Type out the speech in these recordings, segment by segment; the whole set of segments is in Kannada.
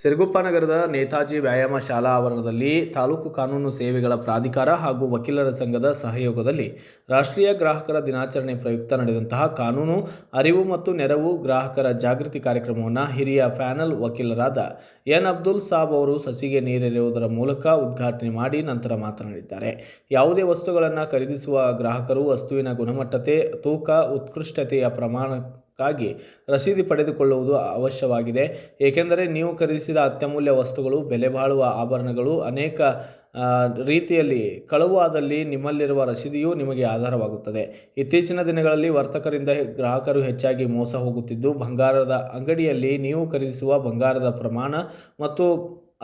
ಸಿರುಗುಪ್ಪ ನಗರದ ನೇತಾಜಿ ವ್ಯಾಯಾಮ ಶಾಲಾ ಆವರಣದಲ್ಲಿ ತಾಲೂಕು ಕಾನೂನು ಸೇವೆಗಳ ಪ್ರಾಧಿಕಾರ ಹಾಗೂ ವಕೀಲರ ಸಂಘದ ಸಹಯೋಗದಲ್ಲಿ ರಾಷ್ಟ್ರೀಯ ಗ್ರಾಹಕರ ದಿನಾಚರಣೆ ಪ್ರಯುಕ್ತ ನಡೆದಂತಹ ಕಾನೂನು ಅರಿವು ಮತ್ತು ನೆರವು ಗ್ರಾಹಕರ ಜಾಗೃತಿ ಕಾರ್ಯಕ್ರಮವನ್ನು ಹಿರಿಯ ಪ್ಯಾನಲ್ ವಕೀಲರಾದ ಎನ್ ಅಬ್ದುಲ್ ಸಾಬ್ ಅವರು ಸಸಿಗೆ ನೀರೆರೆಯುವುದರ ಮೂಲಕ ಉದ್ಘಾಟನೆ ಮಾಡಿ ನಂತರ ಮಾತನಾಡಿದ್ದಾರೆ. ಯಾವುದೇ ವಸ್ತುಗಳನ್ನು ಖರೀದಿಸುವ ಗ್ರಾಹಕರು ವಸ್ತುವಿನ ಗುಣಮಟ್ಟತೆ, ತೂಕ, ಉತ್ಕೃಷ್ಟತೆಯ ಪ್ರಮಾಣಕ್ಕಾಗಿ ರಸೀದಿ ಪಡೆದುಕೊಳ್ಳುವುದು ಅವಶ್ಯವಾಗಿದೆ. ಏಕೆಂದರೆ ನೀವು ಖರೀದಿಸಿದ ಅತ್ಯಮೂಲ್ಯ ವಸ್ತುಗಳು, ಬೆಲೆ ಬಾಳುವ ಆಭರಣಗಳು ಅನೇಕ ರೀತಿಯಲ್ಲಿ ಕಳುವಾದಲ್ಲಿ ನಿಮ್ಮಲ್ಲಿರುವ ರಸೀದಿಯು ನಿಮಗೆ ಆಧಾರವಾಗುತ್ತದೆ. ಇತ್ತೀಚಿನ ದಿನಗಳಲ್ಲಿ ವರ್ತಕರಿಂದ ಗ್ರಾಹಕರು ಹೆಚ್ಚಾಗಿ ಮೋಸ ಹೋಗುತ್ತಿದ್ದು, ಬಂಗಾರದ ಅಂಗಡಿಯಲ್ಲಿ ನೀವು ಖರೀದಿಸುವ ಬಂಗಾರದ ಪ್ರಮಾಣ ಮತ್ತು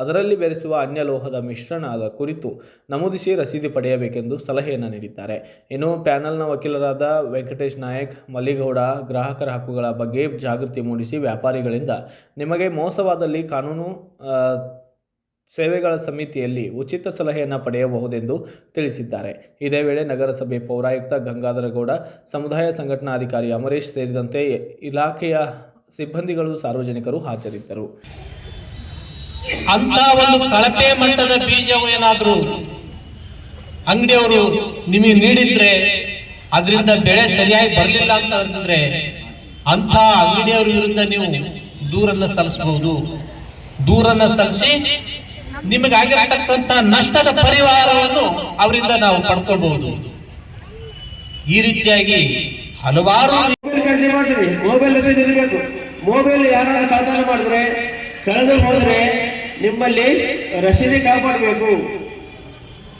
ಅದರಲ್ಲಿ ಬೆರೆಸುವ ಅನ್ಯ ಲೋಹದ ಮಿಶ್ರಣದ ಕುರಿತು ನಮೂದಿಸಿ ರಸೀದಿ ಪಡೆಯಬೇಕೆಂದು ಸಲಹೆಯನ್ನು ನೀಡಿದ್ದಾರೆ. ಇನ್ನು ಪ್ಯಾನಲ್ನ ವಕೀಲರಾದ ವೆಂಕಟೇಶ್ ನಾಯಕ್, ಮಲ್ಲಿಗೌಡ ಗ್ರಾಹಕರ ಹಕ್ಕುಗಳ ಬಗ್ಗೆ ಜಾಗೃತಿ ಮೂಡಿಸಿ ವ್ಯಾಪಾರಿಗಳಿಂದ ನಿಮಗೆ ಮೋಸವಾದಲ್ಲಿ ಕಾನೂನು ಸೇವೆಗಳ ಸಮಿತಿಯಲ್ಲಿ ಉಚಿತ ಸಲಹೆಯನ್ನು ಪಡೆಯಬಹುದೆಂದು ತಿಳಿಸಿದ್ದಾರೆ. ಇದೇ ವೇಳೆ ನಗರಸಭೆ ಪೌರಾಯುಕ್ತ ಗಂಗಾಧರ ಗೌಡ, ಸಮುದಾಯ ಸಂಘಟನಾಧಿಕಾರಿ ಅಮರೇಶ್ ಸೇರಿದಂತೆ ಇಲಾಖೆಯ ಸಿಬ್ಬಂದಿಗಳು, ಸಾರ್ವಜನಿಕರು ಹಾಜರಿದ್ದರು. ಅಂತ ಒಂದು ಕಳಪೆ ಮಟ್ಟದ ಬೀಜವು ಏನಾದರೂ ಅಂಗಡಿಯವರು ನಿಮಗೆ ನೀಡಿದ್ರೆ, ಅದರಿಂದ ಬೆಳೆ ಸರಿಯಾಗಿ ಬರಲಿಲ್ಲ ಅಂತಂದ್ರೆ ಅಂತ ಅಂಗಡಿಯವರ ವಿರುದ್ಧ ನೀವು ದೂರನ್ನ ಸಲ್ಲಿಸಬಹುದು. ದೂರನ್ನ ಸಲ್ಲಿಸಿ ನಿಮಗಾಗಿರತಕ್ಕಂತ ನಷ್ಟದ ಪರಿಹಾರವನ್ನು ಅವರಿಂದ ನಾವು ಪಡ್ಕೊಳ್ಬಹುದು. ಈ ರೀತಿಯಾಗಿ ಹಲವಾರು ಮೊಬೈಲ್ ಇರಬೇಕು. ಮೊಬೈಲ್ ಯಾರಾದ್ರೂ ಕಳ್ತನ ಮಾಡಿದ್ರೆ, ಕಳೆದು ಹೋದ್ರೆ ನಿಮ್ಮಲ್ಲಿ ರಸೀದಿ ಕಾಪಾಡಬೇಕು.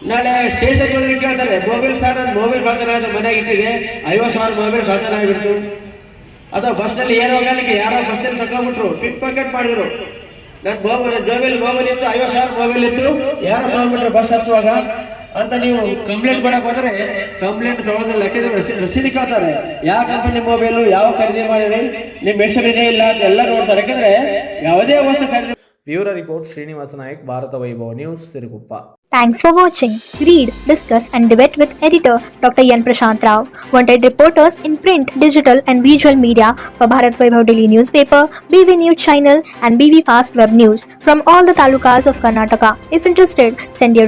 ನಾಳೆ ಸ್ಟೇಷನ್ ಹೋದ್ರೆ ಕೇಳ್ತಾರೆ, ಮೊಬೈಲ್ ಸರ್ ನನ್ನ ಮೊಬೈಲ್ ಕಳ್ತನ ಆದ ಮನೆಯಾಗ ಇಟ್ಟಿಗೆ 50,000 ಮೊಬೈಲ್ ಕಳ್ತನ ಆಗಿಬಿಟ್ಟು. ಅಥವಾ ಬಸ್ನಲ್ಲಿ ಏನೋ ಹೋಗಲಿಕ್ಕೆ ಯಾರೋ ಬಸ್ನಲ್ಲಿ ತಗೊಂಡ್ಬಿಟ್ರು, ಪಿಕ್ ಪಾಕೆಟ್ ಮಾಡಿದ್ರು. ನನ್ನ ಮೊಬೈಲ್ ಇತ್ತು, 50,000 ಮೊಬೈಲ್ ಇತ್ತು, ಯಾರೋ ತಗೊಂಡ್ಬಿಟ್ರು ಬಸ್ ಹತ್ತುವಾಗ ಅಂತ ನೀವು ಕಂಪ್ಲೇಂಟ್ ಕೊಡಕ್ ಹೋದ್ರೆ ಕಂಪ್ಲೇಂಟ್ ತಗೊಳ್ಳೋದಿಲ್ಲ. ಯಾಕೆಂದ್ರೆ ರಸೀದಿ ಕೇಳ್ತಾರೆ, ಯಾವ ಕಂಪನಿ ಮೊಬೈಲು, ಯಾವ ಖರೀದಿ ಮಾಡಿದ್ರಿ, ನಿಮ್ಮ ಹೆಸರು ಇದೆ ಇಲ್ಲ ಅಂತ ಎಲ್ಲ ನೋಡ್ತಾರೆ. ಯಾಕಂದ್ರೆ ಯಾವುದೇ ವಸ್ತು ಖರೀದಿ. ಬ್ಯೂರೋ ರಿಪೋರ್ಟ್ ಶ್ರೀನಿವಾಸ ನಾಯಕ್, ಭಾರತ ವೈಭವ news, Siruguppa. Thanks for watching. Read, discuss and debate with editor Dr. Yan Prashant Rao. Wanted reporters in print, digital and visual media for Bharat Vaibhav Daily Newspaper, BV News Channel and BV Fast Web News from all the talukas of Karnataka. If interested, send your